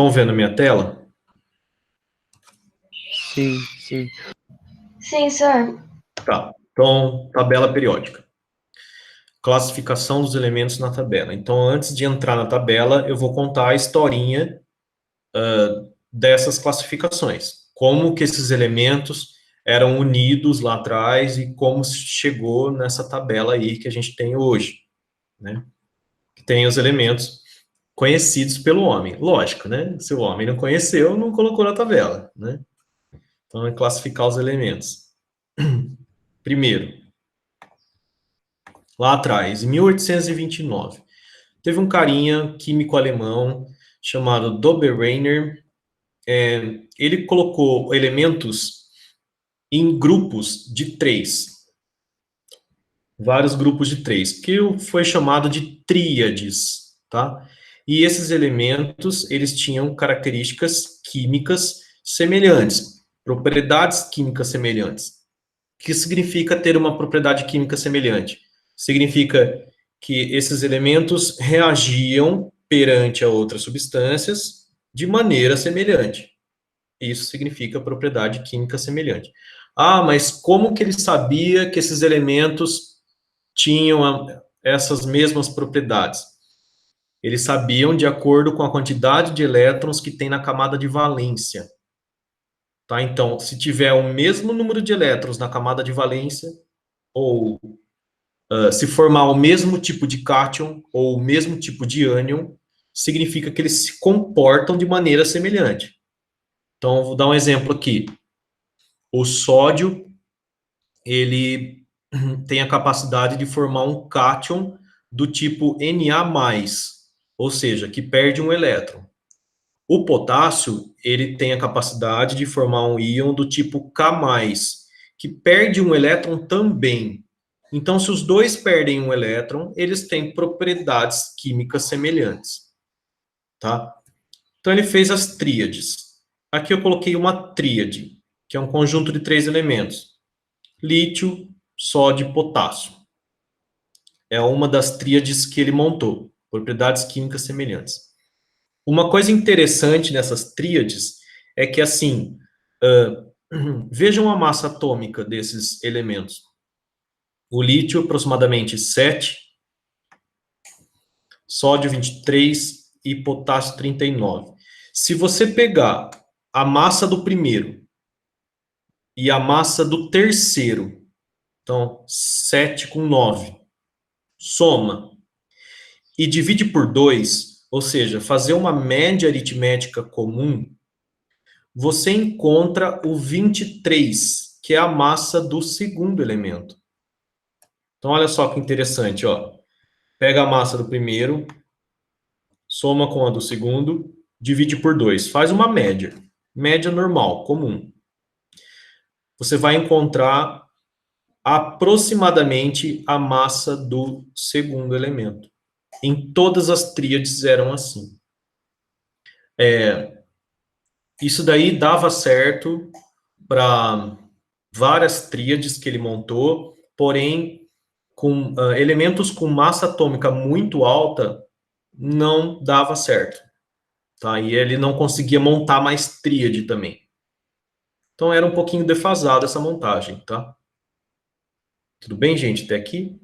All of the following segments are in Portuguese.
Estão vendo a minha tela? Sim, sim. Sim, senhor. Tá. Então, tabela periódica. Classificação dos elementos na tabela. Então, antes de entrar na tabela, eu vou contar a historinha dessas classificações. Como que esses elementos eram unidos lá atrás e como chegou nessa tabela aí que a gente tem hoje, né? Que tem os elementos conhecidos pelo homem. Lógico, né? Se o homem não conheceu, não colocou na tabela, né? Então, é classificar os elementos. Primeiro, lá atrás, em 1829, teve um carinha químico alemão chamado Dobereiner. Ele colocou elementos em grupos de 3, vários grupos de 3, que foi chamado de tríades, tá? E esses elementos, eles tinham características químicas semelhantes, propriedades químicas semelhantes. O que significa ter uma propriedade química semelhante? Significa que esses elementos reagiam perante a outras substâncias de maneira semelhante. Isso significa propriedade química semelhante. Ah, mas como que ele sabia que esses elementos tinham essas mesmas propriedades? Eles sabiam de acordo com a quantidade de elétrons que tem na camada de valência. Tá? Então, se tiver o mesmo número de elétrons na camada de valência, ou se formar o mesmo tipo de cátion, ou o mesmo tipo de ânion, significa que eles se comportam de maneira semelhante. Então, vou dar um exemplo aqui. O sódio, ele tem a capacidade de formar um cátion do tipo Na+, ou seja, que perde um elétron. O potássio, ele tem a capacidade de formar um íon do tipo K+, que perde um elétron também. Então, se os dois perdem um elétron, eles têm propriedades químicas semelhantes, tá? Então, ele fez as tríades. Aqui eu coloquei uma tríade, que é um conjunto de 3 elementos. Lítio, sódio e potássio. É uma das tríades que ele montou, propriedades químicas semelhantes. Uma coisa interessante nessas tríades é que, assim, vejam a massa atômica desses elementos. O lítio, aproximadamente 7, sódio 23 e potássio 39. Se você pegar a massa do primeiro e a massa do terceiro, então 7 com 9, soma e divide por 2, ou seja, fazer uma média aritmética comum, você encontra o 23, que é a massa do segundo elemento. Então, olha só que interessante, ó. Pega a massa do primeiro, soma com a do segundo, divide por 2. Faz uma média. Média normal, comum. Você vai encontrar aproximadamente a massa do segundo elemento. Em todas as tríades eram assim. Isso daí dava certo para várias tríades que ele montou, porém, com elementos com massa atômica muito alta, não dava certo. Tá? E ele não conseguia montar mais tríade também. Então, era um pouquinho defasada essa montagem, tá? Tudo bem, gente, até aqui?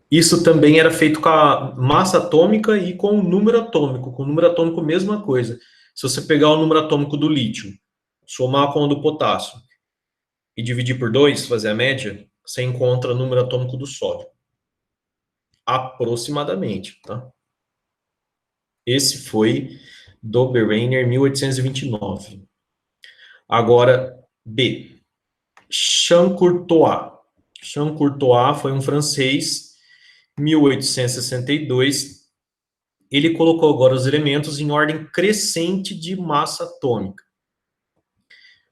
Isso também era feito com a massa atômica e com o número atômico. Com o número atômico, mesma coisa. Se você pegar o número atômico do lítio, somar com o do potássio e dividir por 2, fazer a média, você encontra o número atômico do sódio. Aproximadamente, tá? Esse foi Dobereiner, 1829. Agora, B. Champ-Courtois. Champ-Courtois foi um francês, 1862. Ele colocou agora os elementos em ordem crescente de massa atômica.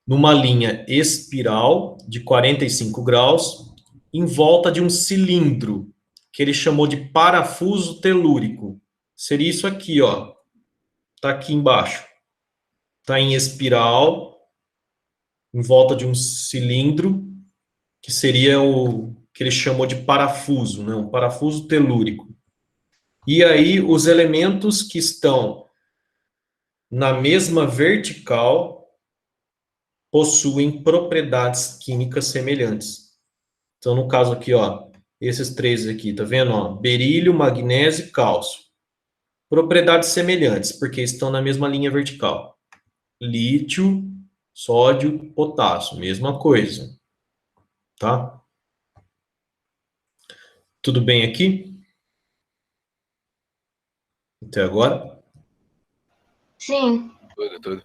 Numa linha espiral de 45 graus, em volta de um cilindro, que ele chamou de parafuso telúrico. Seria isso aqui, ó. Tá aqui embaixo. Tá em espiral, em volta de um cilindro, que seria o que ele chamou de parafuso, né? Um parafuso telúrico. E aí, os elementos que estão na mesma vertical, possuem propriedades químicas semelhantes. Então, no caso aqui, ó, esses três aqui, tá vendo? Ó, berílio, magnésio e cálcio. Propriedades semelhantes, porque estão na mesma linha vertical. Lítio, sódio, potássio, mesma coisa. Tá? Tudo bem aqui? Até agora? Sim. Tudo.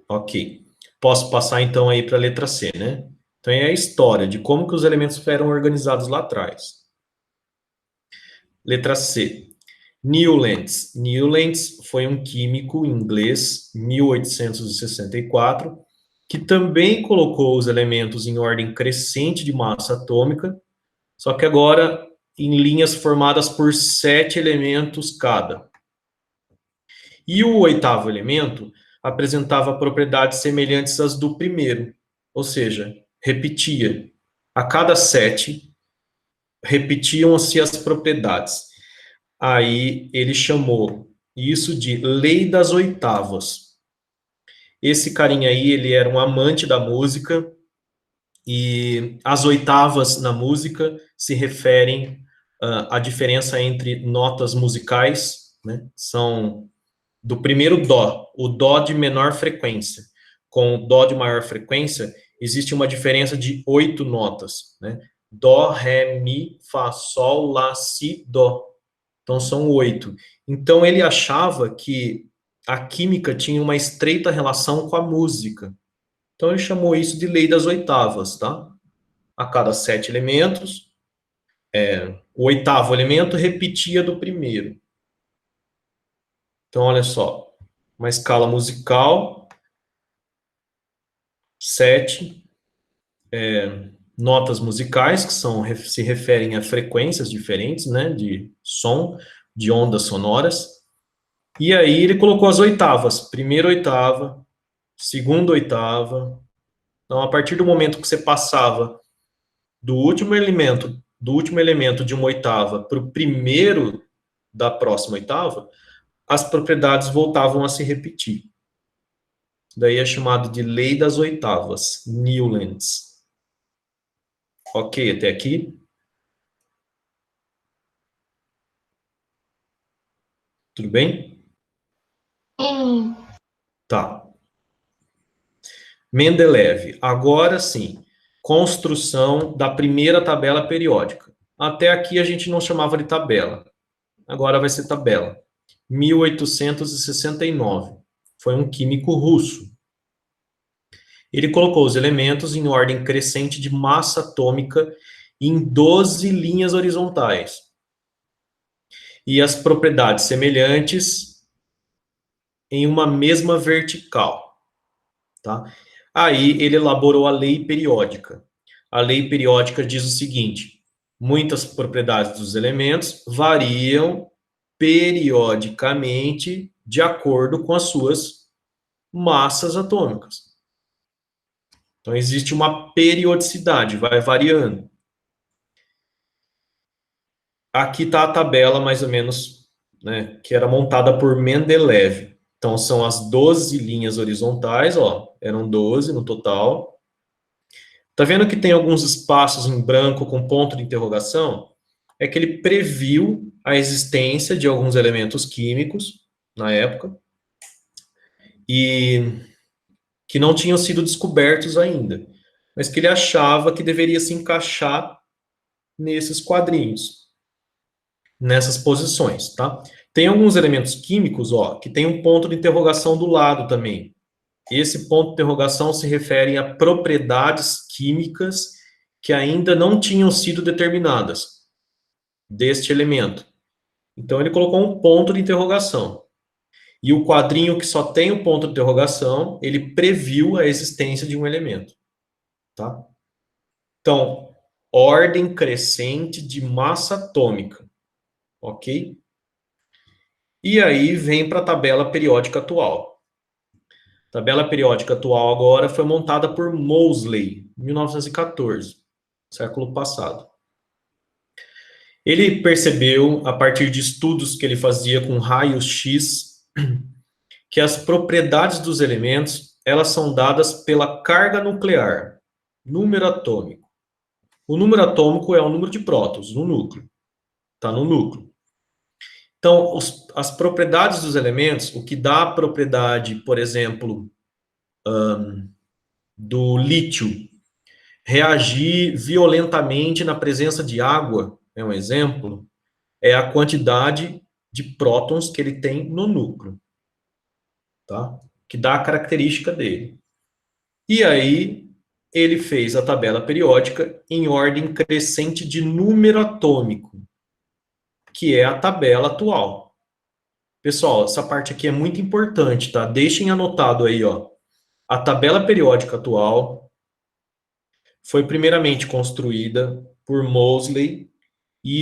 Ok. Posso passar então aí para a letra C, né? Então é a história de como que os elementos eram organizados lá atrás. Letra C. Newlands. Newlands foi um químico inglês, 1864, que também colocou os elementos em ordem crescente de massa atômica, só que agora em linhas formadas por 7 elementos cada. E o oitavo elemento apresentava propriedades semelhantes às do primeiro, ou seja, repetia. A cada 7, repetiam-se as propriedades. Aí ele chamou isso de Lei das Oitavas. Esse carinha aí, ele era um amante da música, e as oitavas na música se referem à diferença entre notas musicais, né? São do primeiro dó, o dó de menor frequência, com o dó de maior frequência, existe uma diferença de 8 notas, né? Dó, ré, mi, fá, sol, lá, si, dó. Então são 8. Então ele achava que a química tinha uma estreita relação com a música. Então ele chamou isso de lei das oitavas, tá? A cada 7 elementos, o oitavo elemento repetia do primeiro. Então olha só, uma escala musical, 7 notas musicais, que se referem a frequências diferentes, né, de som, de ondas sonoras. E aí ele colocou as oitavas, primeira oitava, segunda oitava. Então, a partir do momento que você passava do último elemento de uma oitava para o primeiro da próxima oitava, as propriedades voltavam a se repetir. Daí é chamado de lei das oitavas, Newlands. Ok, até aqui? Tudo bem? Sim. Tá. Mendeleev. Agora sim. Construção da primeira tabela periódica. Até aqui a gente não chamava de tabela. Agora vai ser tabela. 1869. Foi um químico russo. Ele colocou os elementos em ordem crescente de massa atômica em 12 linhas horizontais. E as propriedades semelhantes em uma mesma vertical. Tá? Aí ele elaborou a lei periódica. A lei periódica diz o seguinte: muitas propriedades dos elementos variam periodicamente de acordo com as suas massas atômicas. Então existe uma periodicidade, vai variando. Aqui está a tabela mais ou menos, né, que era montada por Mendeleev. Então são as 12 linhas horizontais, ó, eram 12 no total. Tá vendo que tem alguns espaços em branco com ponto de interrogação? É que ele previu a existência de alguns elementos químicos na época e que não tinham sido descobertos ainda, mas que ele achava que deveria se encaixar nesses quadrinhos, nessas posições, tá? Tem alguns elementos químicos, ó, que tem um ponto de interrogação do lado também. Esse ponto de interrogação se refere a propriedades químicas que ainda não tinham sido determinadas deste elemento. Então ele colocou um ponto de interrogação. E o quadrinho que só tem o ponto de interrogação, ele previu a existência de um elemento, tá? Então, ordem crescente de massa atômica, ok? E aí vem para a tabela periódica atual. A tabela periódica atual agora foi montada por Moseley, em 1914, século passado. Ele percebeu, a partir de estudos que ele fazia com raios-x, que as propriedades dos elementos, elas são dadas pela carga nuclear, número atômico. O número atômico é o número de prótons no núcleo. Está no núcleo. Então, as propriedades dos elementos, o que dá a propriedade, por exemplo, do lítio reagir violentamente na presença de água, é um exemplo, é a quantidade de prótons que ele tem no núcleo, tá? Que dá a característica dele. E aí, ele fez a tabela periódica em ordem crescente de número atômico, que é a tabela atual. Pessoal, essa parte aqui é muito importante, tá? Deixem anotado aí, ó. A tabela periódica atual foi primeiramente construída por Moseley e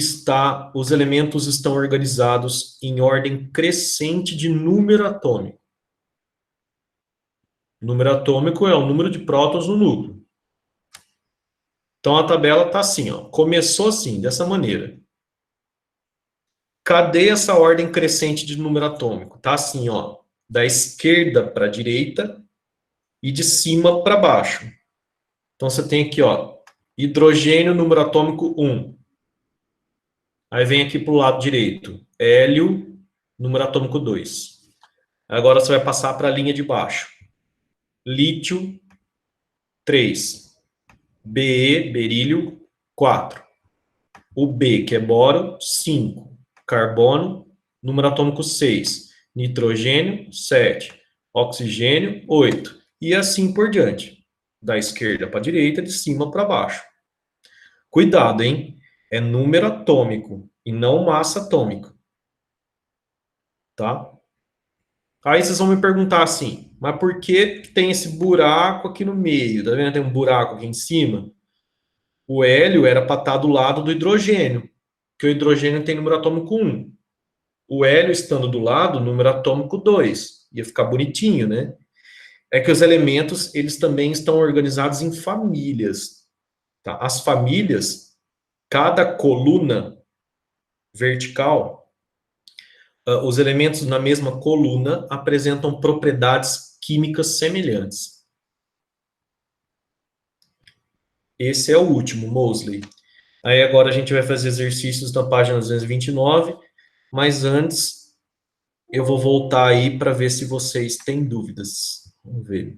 os elementos estão organizados em ordem crescente de número atômico. Número atômico é o número de prótons no núcleo. Então a tabela está assim, ó. Começou assim, dessa maneira. Cadê essa ordem crescente de número atômico? Tá assim, ó, da esquerda para a direita e de cima para baixo. Então você tem aqui, ó, hidrogênio, número atômico 1. Aí vem aqui para o lado direito, hélio, número atômico 2. Agora você vai passar para a linha de baixo. Lítio, 3. Be, berílio, 4. O B, que é boro, 5. Carbono, número atômico 6. Nitrogênio, 7. Oxigênio, 8. E assim por diante. Da esquerda para a direita, de cima para baixo. Cuidado, hein? É número atômico e não massa atômica. Tá? Aí vocês vão me perguntar assim, mas por que tem esse buraco aqui no meio? Tá vendo? Tem um buraco aqui em cima. O hélio era para estar do lado do hidrogênio, que o hidrogênio tem número atômico 1. O hélio estando do lado, número atômico 2. Ia ficar bonitinho, né? É que os elementos, eles também estão organizados em famílias. Tá? As famílias, cada coluna vertical, os elementos na mesma coluna apresentam propriedades químicas semelhantes. Esse é o último, Moseley. Aí agora a gente vai fazer exercícios na página 229, mas antes eu vou voltar aí para ver se vocês têm dúvidas. Vamos ver.